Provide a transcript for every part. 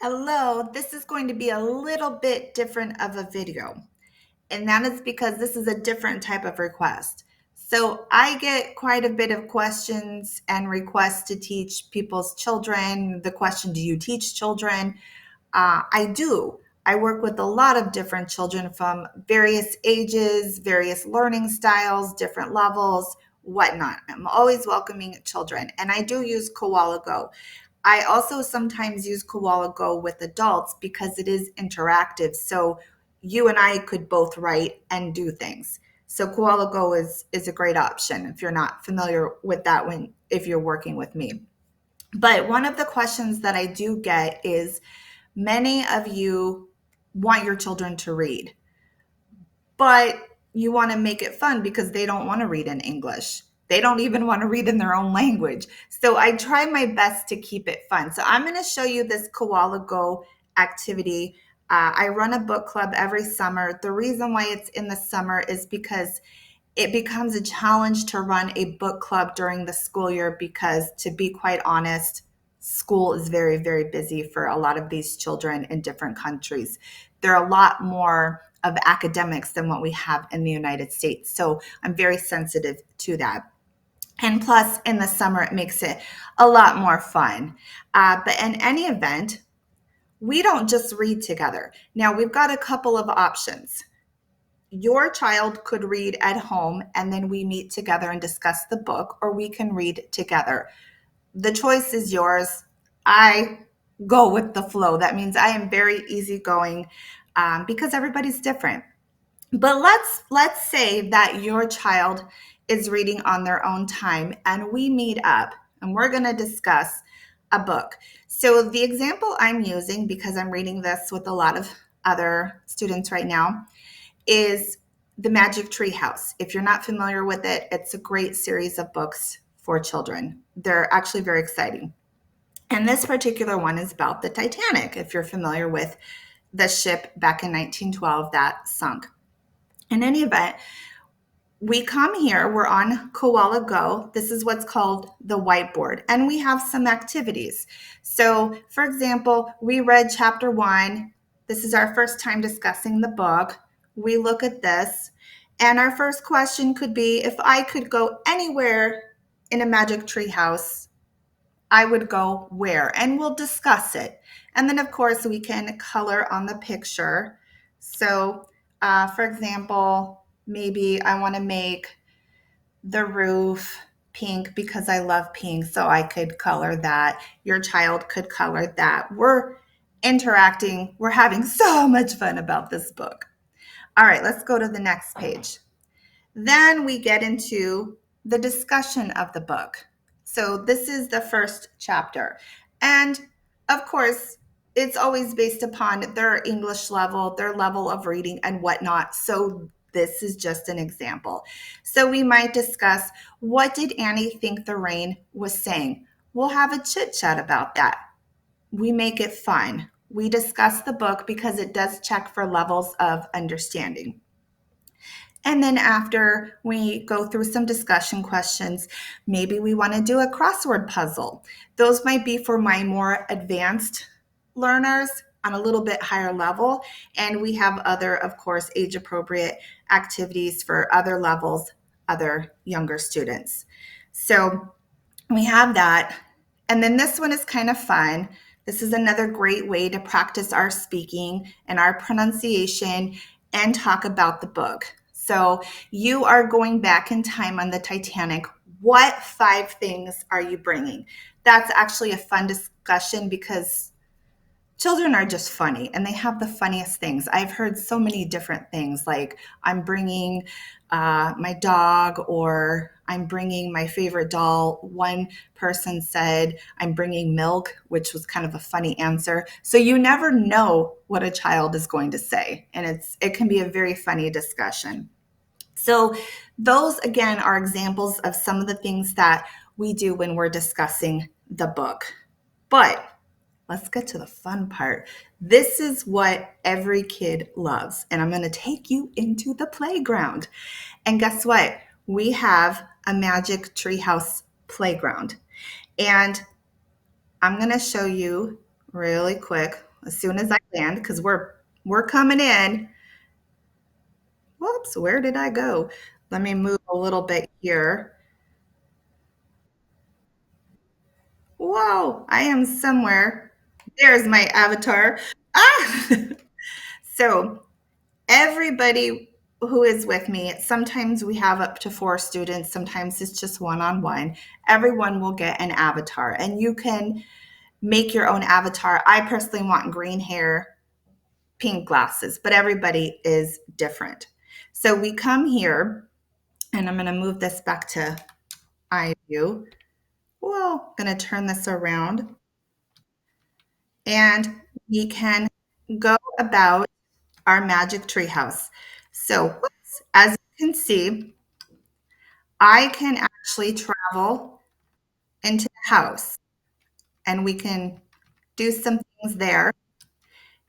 Hello, this is going to be a little bit different of a video, and that is because this is a different type of request. So I get quite a bit of questions and requests to teach people's children. The question, do you teach children? I do. I work with a lot of different children from various ages, various learning styles, different levels, whatnot. I'm always welcoming children, and I do use Koala Go. I also sometimes use Koala Go with adults because it is interactive. So you and I could both write and do things. So Koala Go is a great option if you're not familiar with that when if you're working with me. But one of the questions that I do get is many of you want your children to read, but you want to make it fun because they don't want to read in English. They don't even want to read in their own language. So I try my best to keep it fun. So I'm going to show you this Koala Go activity. I run a book club every summer. The reason why it's in the summer is because it becomes a challenge to run a book club during the school year because, to be quite honest, school is very, very busy for a lot of these children in different countries. There are a lot more of academics than what we have in the United States. So I'm very sensitive to that. And plus, in the summer, it makes it a lot more fun. But in any event, we don't just read together. Now, we've got a couple of options. Your child could read at home and then we meet together and discuss the book, or we can read together. The choice is yours. I go with the flow. That means I am very easygoing because everybody's different. But let's say that your child is reading on their own time and we meet up and we're going to discuss a book. So the example I'm using, because I'm reading this with a lot of other students right now, is The Magic Tree House. If you're not familiar with it, it's a great series of books for children. They're actually very exciting. And this particular one is about the Titanic, if you're familiar with the ship back in 1912 that sunk. In any event, we come here, we're on Koala Go. This is what's called the whiteboard, and we have some activities. So, for example, we read chapter 1. This is our first time discussing the book. We look at this, and our first question could be, if I could go anywhere in a magic tree house, I would go where? And we'll discuss it. And then, of course, we can color on the picture. So, for example, maybe I want to make the roof pink because I love pink, so I could color that. Your child could color that. We're interacting. We're having so much fun about this book. All right, let's go to the next page. Then we get into the discussion of the book. So this is the first chapter. And of course, it's always based upon their English level, their level of reading and whatnot. So this is just an example. So we might discuss, what did Annie think the rain was saying? We'll have a chit chat about that. We make it fun. We discuss the book because it does check for levels of understanding. And then after we go through some discussion questions, maybe we want to do a crossword puzzle. Those might be for my more advanced learners on a little bit higher level. And we have other, of course, age appropriate activities for other levels, other younger students. So we have that. And then this one is kind of fun. This is another great way to practice our speaking and our pronunciation and talk about the book. So you are going back in time on the Titanic. What 5 things are you bringing? That's actually a fun discussion because children are just funny and they have the funniest things. I've heard so many different things like, I'm bringing my dog, or I'm bringing my favorite doll. One person said, I'm bringing milk, which was kind of a funny answer. So you never know what a child is going to say, and it can be a very funny discussion. So those, again, are examples of some of the things that we do when we're discussing the book. But let's get to the fun part. This is what every kid loves. And I'm going to take you into the playground. And guess what? We have a magic treehouse playground. And I'm going to show you really quick as soon as I land because we're coming in. Whoops, where did I go? Let me move a little bit here. Whoa, I am somewhere. There's my avatar. Ah! So everybody who is with me, sometimes we have up to 4 students, sometimes it's just one-on-one. Everyone will get an avatar, and you can make your own avatar. I personally want green hair, pink glasses, but everybody is different. So we come here, and I'm going to move this back to eye view. Well, going to turn this around, and we can go about our magic treehouse. So, as you can see, I can actually travel into the house and we can do some things there.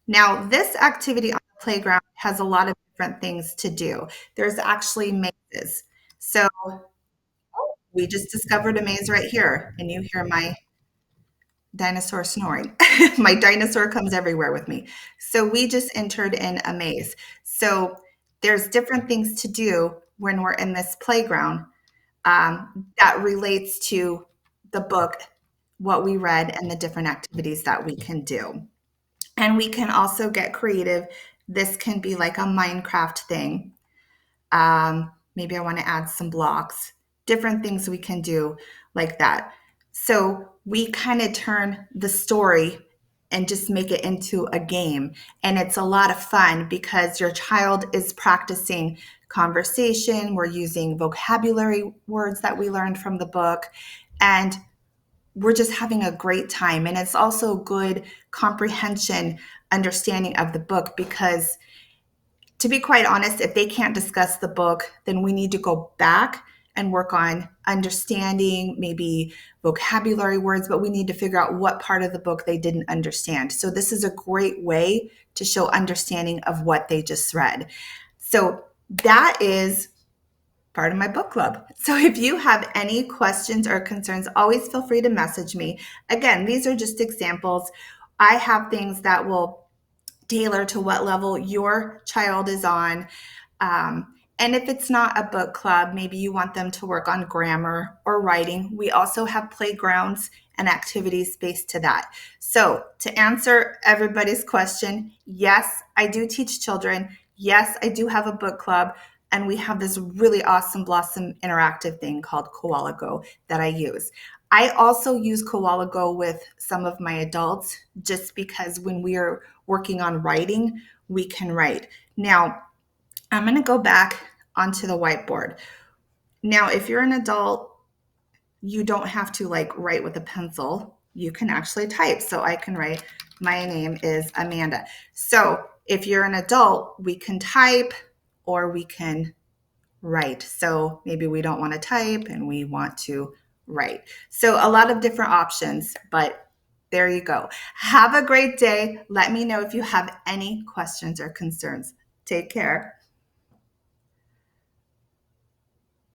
Now, this activity on the playground has a lot of different things to do. There's actually mazes. So, we just discovered a maze right here, and you hear my dinosaur snoring. My dinosaur comes everywhere with me. So, we just entered in a maze. So, there's different things to do when we're in this playground that relates to the book, what we read, and the different activities that we can do. And we can also get creative. This can be like a Minecraft thing. Maybe I want to add some blocks, different things we can do like that. So we kind of turn the story and just make it into a game. And it's a lot of fun because your child is practicing conversation. We're using vocabulary words that we learned from the book. And we're just having a great time. And it's also good comprehension, understanding of the book because to be quite honest, if they can't discuss the book, then we need to go back and work on understanding maybe vocabulary words, but we need to figure out what part of the book they didn't understand. So, this is a great way to show understanding of what they just read. So, that is part of my book club. So, if you have any questions or concerns, always feel free to message me. Again, these are just examples. I have things that will tailor to what level your child is on. And if it's not a book club, maybe you want them to work on grammar or writing. We also have playgrounds and activities based to that. So, to answer everybody's question, yes, I do teach children. Yes, I do have a book club. And we have this really awesome Blossom interactive thing called Koala Go that I use. I also use Koala Go with some of my adults just because when we are working on writing, we can write. Now, I'm going to go back onto the whiteboard. Now, if you're an adult, you don't have to like write with a pencil. You can actually type. So I can write, my name is Amanda. So if you're an adult, we can type or we can write. So maybe we don't want to type and we want to write. So a lot of different options, but there you go. Have a great day. Let me know if you have any questions or concerns. Take care.